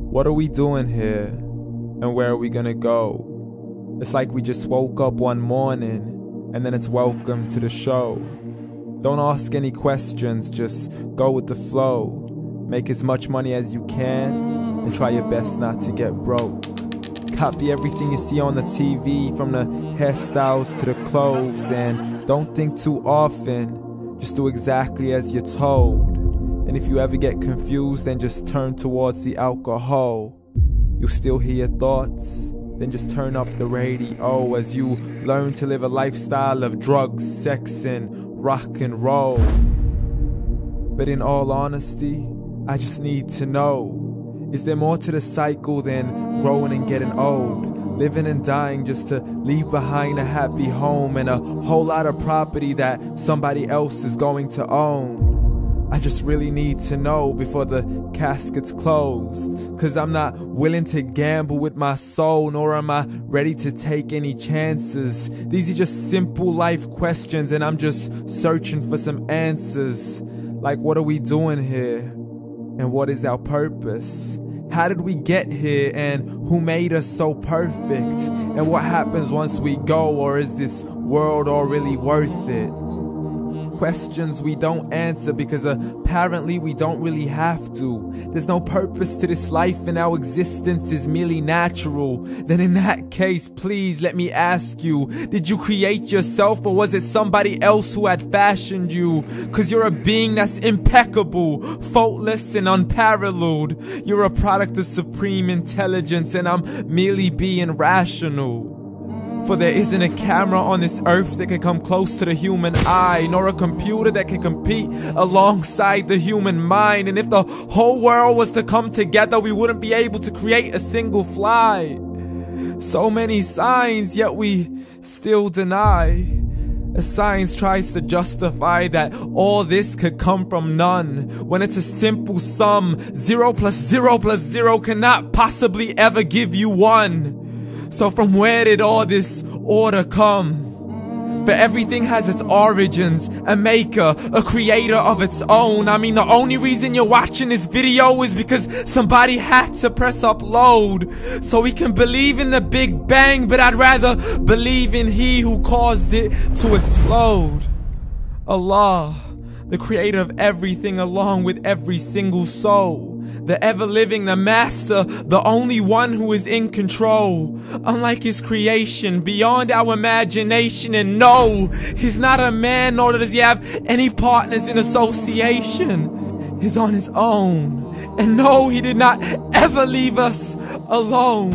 What are we doing here? And where are we gonna go? It's like we just woke up one morning and then it's welcome to the show. Don't ask any questions, just go with the flow. Make as much money as you can and try your best not to get broke. Copy everything you see on the TV, from the hairstyles to the clothes, and don't think too often, just do exactly as you're told. And if you ever get confused, then just turn towards the alcohol. You'll still hear your thoughts, then just turn up the radio as you learn to live a lifestyle of drugs, sex, and rock and roll. But in all honesty, I just need to know, is there more to the cycle than growing and getting old? Living and dying just to leave behind a happy home and a whole lot of property that somebody else is going to own. I just really need to know before the casket's closed, 'cause I'm not willing to gamble with my soul, nor am I ready to take any chances. These are just simple life questions and I'm just searching for some answers. Like, what are we doing here? And what is our purpose? How did we get here, and who made us so perfect? And what happens once we go, or is this world all really worth it? Questions we don't answer because apparently we don't really have to. There's no purpose to this life and our existence is merely natural. Then in that case, please let me ask you, did you create yourself, or was it somebody else who had fashioned you? 'Cause you're a being that's impeccable, faultless and unparalleled. You're a product of supreme intelligence and I'm merely being rational. For there isn't a camera on this earth that can come close to the human eye, nor a computer that can compete alongside the human mind. And if the whole world was to come together, we wouldn't be able to create a single fly. So many signs, yet we still deny. As science tries to justify that all this could come from none, when it's a simple sum. 0 plus 0 plus 0 cannot possibly ever give you 1. So from where did all this order come? But everything has its origins, a maker, a creator of its own. I mean, the only reason you're watching this video is because somebody had to press upload. So we can believe in the Big Bang, but I'd rather believe in He who caused it to explode. Allah, the creator of everything along with every single soul. The ever-living, the master, the only one who is in control. Unlike his creation, beyond our imagination. And no, he's not a man, nor does he have any partners in association. He's on his own. And no, he did not ever leave us alone.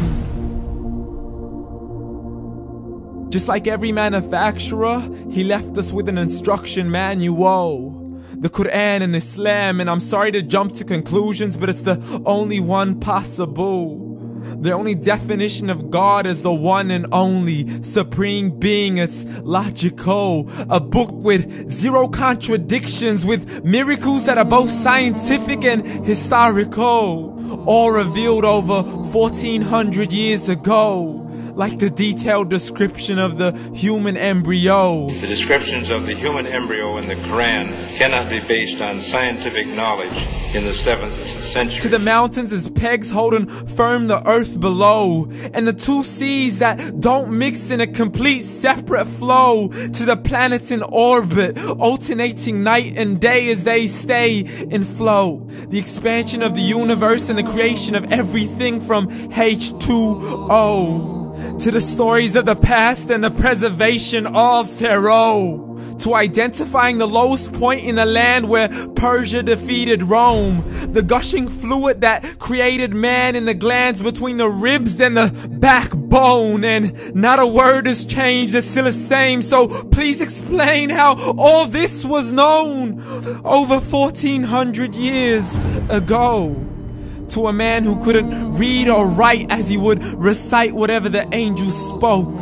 Just like every manufacturer, he left us with an instruction manual. The Quran and Islam, and I'm sorry to jump to conclusions, but it's the only one possible. The only definition of God is the one and only supreme being. It's logical, a book with 0 contradictions, with miracles that are both scientific and historical, all revealed over 1400 years ago. Like the detailed description of the human embryo. The descriptions of the human embryo in the Quran cannot be based on scientific knowledge in the 7th century. To the mountains as pegs holding firm the earth below, and the 2 seas that don't mix in a complete separate flow. To the planets in orbit, alternating night and day as they stay in flow. The expansion of the universe and the creation of everything from H2O. To the stories of the past and the preservation of Pharaoh. To identifying the lowest point in the land where Persia defeated Rome. The gushing fluid that created man in the glands between the ribs and the backbone. And not a word has changed, it's still the same. So please explain how all this was known over 1400 years ago. To a man who couldn't read or write as he would recite whatever the angels spoke.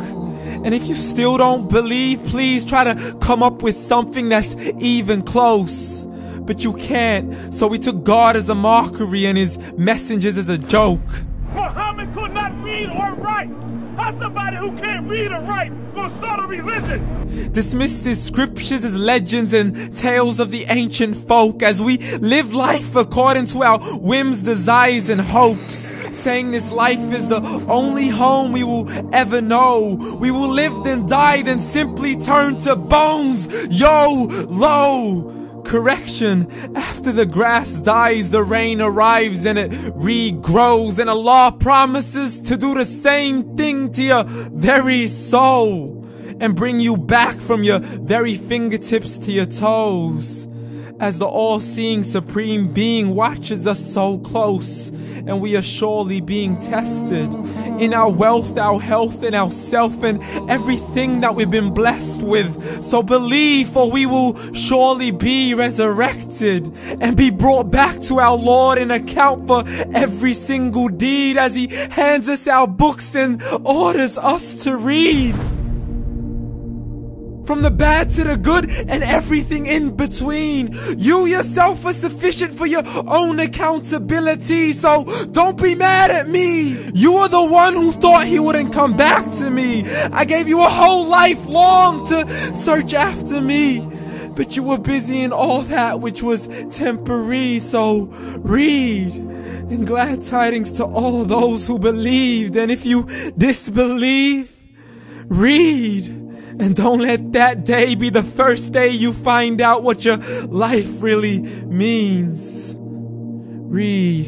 And if you still don't believe, please try to come up with something that's even close. But you can't, so we took God as a mockery and his messengers as a joke. Muhammad could not read or write. How's somebody who can't read or write gonna start a religion? Dismiss the scriptures as legends and tales of the ancient folk as we live life according to our whims, desires, and hopes. Saying this life is the only home we will ever know. We will live then die then simply turn to bones. YOLO! Correction, after the grass dies, the rain arrives and it regrows, and Allah promises to do the same thing to your very soul and bring you back from your very fingertips to your toes, as the all-seeing supreme being watches us so close, and we are surely being tested in our wealth, our health, and our self, and everything that we've been blessed with. So believe, for we will surely be resurrected and be brought back to our Lord and account for every single deed as He hands us our books and orders us to read. From the bad to the good and everything in between. You yourself are sufficient for your own accountability, so don't be mad at me. You are the one who thought He wouldn't come back to me. I gave you a whole life long to search after me, but you were busy in all that which was temporary. So read, and glad tidings to all those who believed. And if you disbelieve, read. And don't let that day be the first day you find out what your life really means. Read.